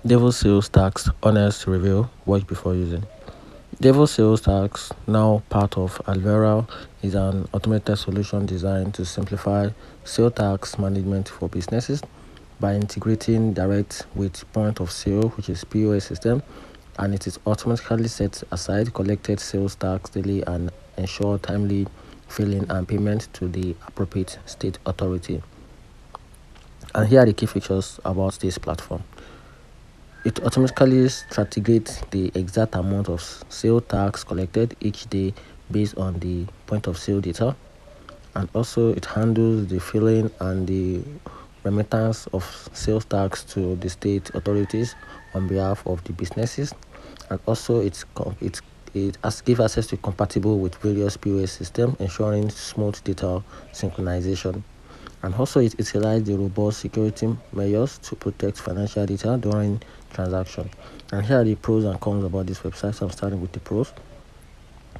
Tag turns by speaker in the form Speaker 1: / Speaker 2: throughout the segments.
Speaker 1: DAVO Sales Tax Honest Review. Watch before using. DAVO Sales Tax, now part of Alvera, is an automated solution designed to simplify sales tax management for businesses by integrating direct with point of sale, which is POS system, and it is automatically set aside collected sales tax daily and ensure timely filing and payment to the appropriate state authority. And here are the key features about this platform. It automatically strategizates the exact amount of sale tax collected each day based on the point of sale data, and also it handles the filing and the remittance of sales tax to the state authorities on behalf of the businesses, and also it gives access to compatible with various POS systems, ensuring smooth data synchronization. And also it utilizes the robust security measures to protect financial data during transaction. And here are the pros and cons about this website. So I'm starting with the pros.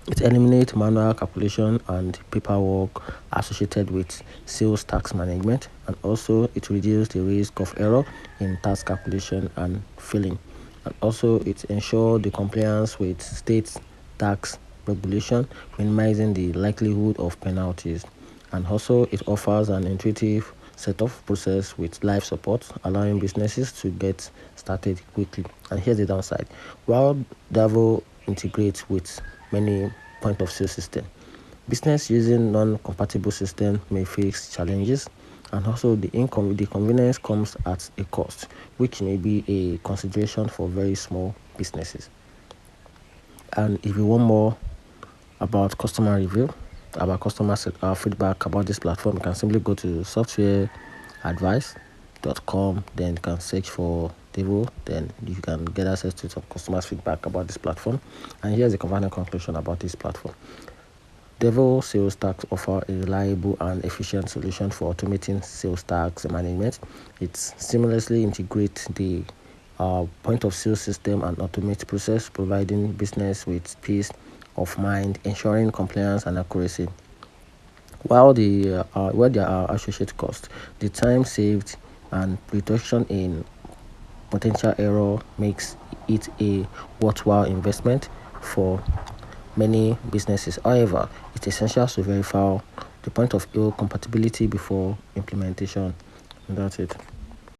Speaker 1: It eliminates manual calculation and paperwork associated with sales tax management, and also it reduces the risk of error in tax calculation and filing. And also it ensures the compliance with state tax regulation, minimizing the likelihood of penalties. And also it offers an intuitive setup process with live support, allowing businesses to get started quickly. And here's the downside. While DAVO integrates with many point of sale systems, business using non-compatible system may face challenges, and also the convenience comes at a cost, which may be a consideration for very small businesses. And if you want more about customer review, about customer feedback about this platform, you can simply go to softwareadvice.com, then you can search for DAVO, then you can get access to some customers feedback about this platform. And here's the convenient conclusion about this platform. DAVO Sales Tax offer a reliable and efficient solution for automating sales tax management. It seamlessly integrates the point of sale system and automate process, providing business with peace of mind, ensuring compliance and accuracy. While there are associated costs, the time saved and reduction in potential error makes it a worthwhile investment for many businesses. However, it's essential to verify the point of view compatibility before implementation. And that's it.